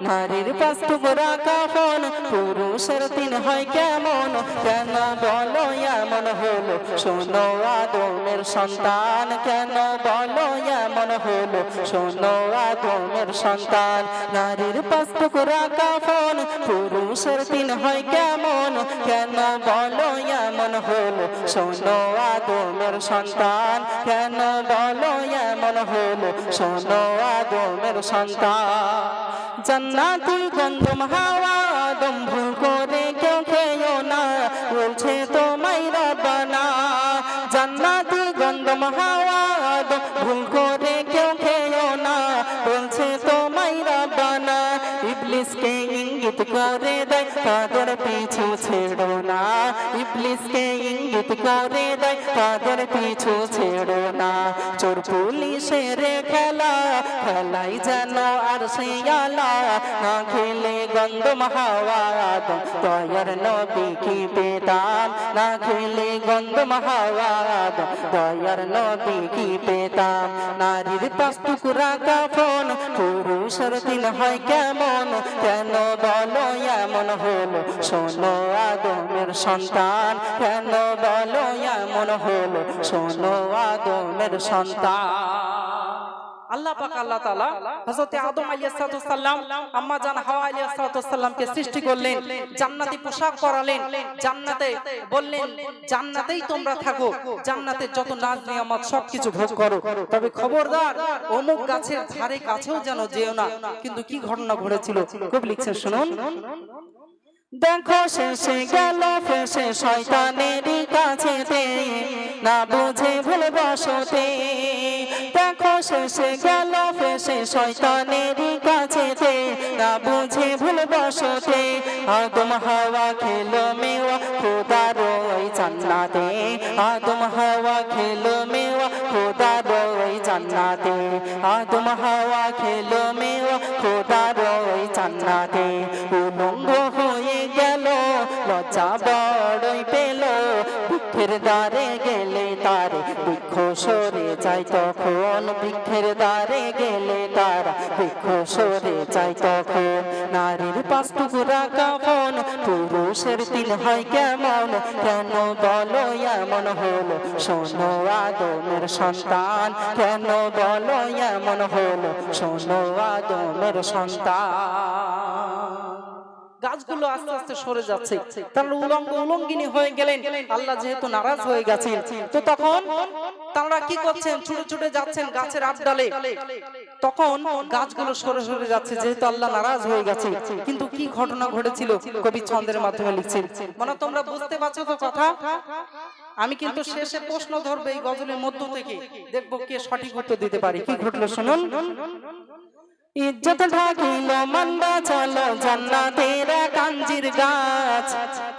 নারীর পাঁচ টুকরা কাফন, পুরুষের তিন হয় কেমন? কেন বলো এমন হলো? শোনো আদমের সন্তান, কেন বলো এমন হলো? শোনো আদমের সন্তান। নারীর পাঁচ টুকরা কাফন, পুরুষের তিন হয় কেমন? কেন বলো এমন হলো? শোনো আদমের সন্তান, কেন বলো এমন হলো? শোনো আদমের সন্তান। জান্নাতি গন্ধম হাওয়া আদম ভুল করে কেউ খেও না, বলছে তোমায় রব্বানা। জান্নাতি গন্ধম হাওয়া আদম ভুল করে কেউ খেও না, বলছে তোমায় রব্বানা। ইবলিসকে ইঙ্গিত করে দেয় তাদের পিছু ছেড়ো না, ইবলিসকে ইঙ্গিত করে দেয় তাদের পিছু ছেড়ো না। চোর পুলিশের খেলা, খেলাই যেন আর সে আলা, না খেলে গন্ধম হাওয়া আদম দয়ার নবী কি পেতাম, না খেলে গন্ধম হাওয়া আদম দয়ার নবী কি পেতাম। নারীর পাঁচ টুকরা কাফন, পুরুষের তিন হয় কেমন? কেন বলো এমন হলো? শোনো আদমের সন্তান, কেন বলো এমন হলো? শোনো আদমের সন্তান। আল্লাহ পাক আল্লাহ তাআলা হযরত আদম আলাইহিস সালাম, আম্মা জান হাওয়া আলাইহিস সালামকে সৃষ্টি করলেন, জান্নাতি পোশাক পরালেন, জান্নাতে বললেন জান্নাতেই তোমরা থাকো, জান্নাতে যত নাজ নিয়ামত সবকিছু ভোগ করো, তবে খবরদার অমুক গাছের ধারে কাছেও যেন যেও না। কিন্তু কি ঘটনা ঘটেছিল কবি লিখছেন শুনুন। দেখো শেষে গেল ফেসে শয়তানেরই কাছেতে, না বুঝে ভুল বসতে। দেখো শেষে গেল ফেসে শয়তানেরই কাছেতে, না বুঝে ভুল বসতে। আদম হাওয়া খেলো মেওয়া খোদার ওই জান্নাতে, আদম হাওয়া খেলো মেওয়া খোদার ওই জান্নাতে, আদম হাওয়া খেলো মেওয়া খোদার ওই জান্নাতে। উলঙ্গ হয়ে গেল, লজ্জা বড়ই পেল, বৃক্ষের দ্বারে গেলে তার বৃক্ষ সরে যায় তখন, বৃক্ষের দ্বারে গেলে তার বৃক্ষ সরে যায় তখন। নারীর পাঁচ টুকরা কাফন, পুরুষের তিন হয় কেমন? কেন বলো এমন হলো? শোনো আদমের সন্তান, কেন বলো এমন হলো? শোনো আদমের সন্তান। গাছগুলো আস্তে আস্তে সরে যাচ্ছে, তারা উলঙ্গিনী হয়ে গেলেন। আল্লাহ যেহেতু নারাজ হয়ে গেছেন, তো তখন তারা কি করছেন? ছুটে ছুটে যাচ্ছেন গাছের আবডালে। তখন গাছগুলো সরে সরে যাচ্ছে, যেহেতু আল্লাহ নারাজ হয়ে গেছে। কিন্তু কি ঘটনা ঘটেছিল কবি ছন্দের মাধ্যমে লিখছেন, মানে তোমরা বুঝতে পারছো তো কথা? আমি কিন্তু শেষে প্রশ্ন ধরবো এই গজলের মধ্য থেকে, দেখবো কে সঠিক উত্তর দিতে পারে। কি ঘটলো শুনুন। ইজ্জত ঢাকিল মন বাঁচালো জান্নাতের কাঞ্জির গাছ,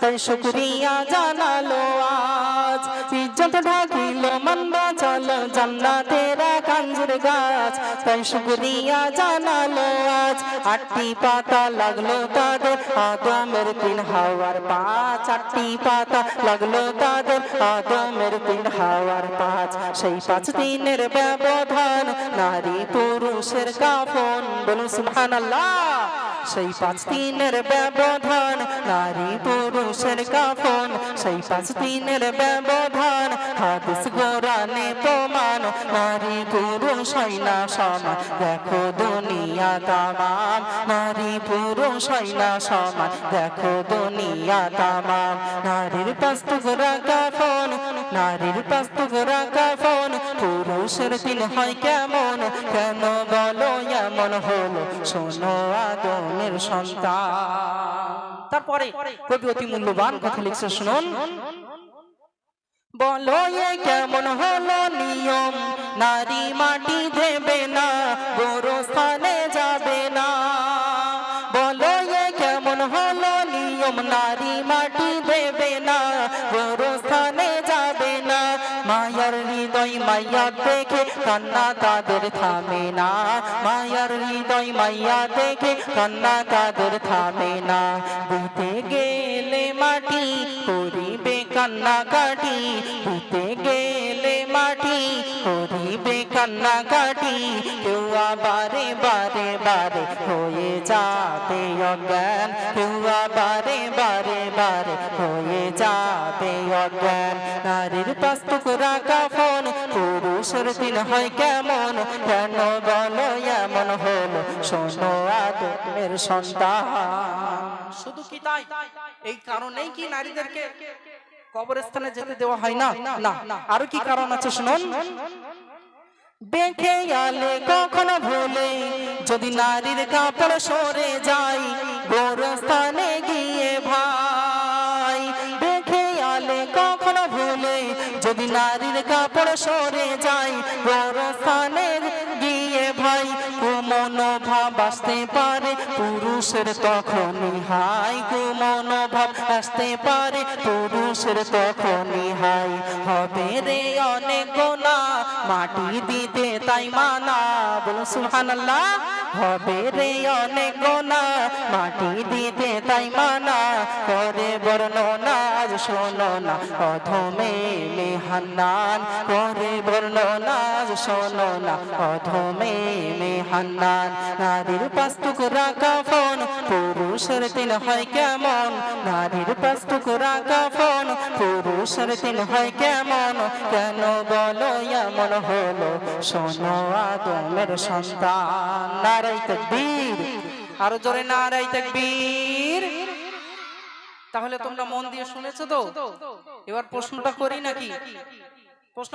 তাই শুকরিয়া জানালো আজ। ইজ্জত ঢাকিল মন বাঁচালো জান্নাতের কাঞ্জির গাছ, তাই শুকরিয়া জানালো আজ। আটটি পাতা লাগলো তাদের আদমের তিন হাওয়ার পাঁচ, আটটি পাতা লাগলো তাদের আদমের তিন হাওয়ার পাঁচ। সেই 5 দিনের ব্যবধান, নারী পুরুষের কাফন, বলুন সুবহানাল্লাহ। সেই 5 দিনের ব্যবধান, নারী পুরুষের কাফন, সেই 5 দিনের ব্যবধান। হাদিস কোরআনে প্রমাণ, নারী পুরুষ হয় না সমান, দেখো দুনিয়া তামাম। নারী পুরুষ হয় না সমান, দেখো দুনিয়া তামাম। নারীর 5 টুকরা কাফন, নারীর 5 টুকরা কাফন, পুরুষের 3 হয় কেমন? কেন বলো এমন হলো? শোনো আদমের সন্তান। তারপরে কবি অতি মূল্যবান কথা লিখছে শুনুন। বলো এ কেমন হলো নিয়ম, নারী মাটি দেবে না, গোরস্থানে যাবে না। বলো এ কেমন হলো নিয়ম, নারী মাটি দেবে না, গোরস্থানে যাবে না। মায়ার হৃদয় মাইয়া দেখে কান্না তাদের থামে না, মায়ার হৃদয় মাইয়া দেখে কান্না তাদের থামে না। দিতে গেলে মাটি করিবে কান্নাকাটি দিতে গেলে মাটি করিবে কান্নাকাটি কেউ বারে বারে বারে হয়ে যাবে অজ্ঞান কেউ বারে বারে বারে হয়ে যাবে অজ্ঞান নারীর পাঁচ টুকরা কাফন পুরুষের দিন হয় কেমন কেন বলো এমন হলো শোনো আদমের সন্তান শুধু কি তাই এই কারণেই কি নারীদেরকে কবরস্থানে যেতে দেওয়া হয় না না আরো কি কারণ আছে শুনুন দেখে গেলে কখনো ভুলে যদি নারীর কাপড় সরে যায় গোরস্থানে গিয়ে ভাই দেখে গেলে কখনো ভুলে যদি নারীর কাপড় সরে যায় গোরস্থানে গিয়ে ভাই কুমনোভাব আসতে পারে পুরুষের তখনই হাই কুমনোভাব আসতে পারে পুরুষের তখনই হাই হবে রে অনেক গোনা মাটি দিতে তাই মানা বলুন সুবহানাল্লাহ হবে রে অনেক গোনা মাটি দিতে তাই মানা করে বর্ণনা আজ শোনো না অধমে মেহান্নান করে বর্ণনা আজ শোনো না অধমে মেহান্নান নারীর পাঁচ টুকরা কাফন পুরুষের তিন হয় কেমন নারীর পাঁচ টুকরা কাফন পুরুষের তিন হয় কেমন কেন বলো এমন হলো শোনো আদমের সন্তান নারাই তাকবীর আরো জোরে নারাই তাকবীর তাহলে তোমরা মন দিয়ে শুনেছো তো এবার প্রশ্নটা করি নাকি প্রশ্ন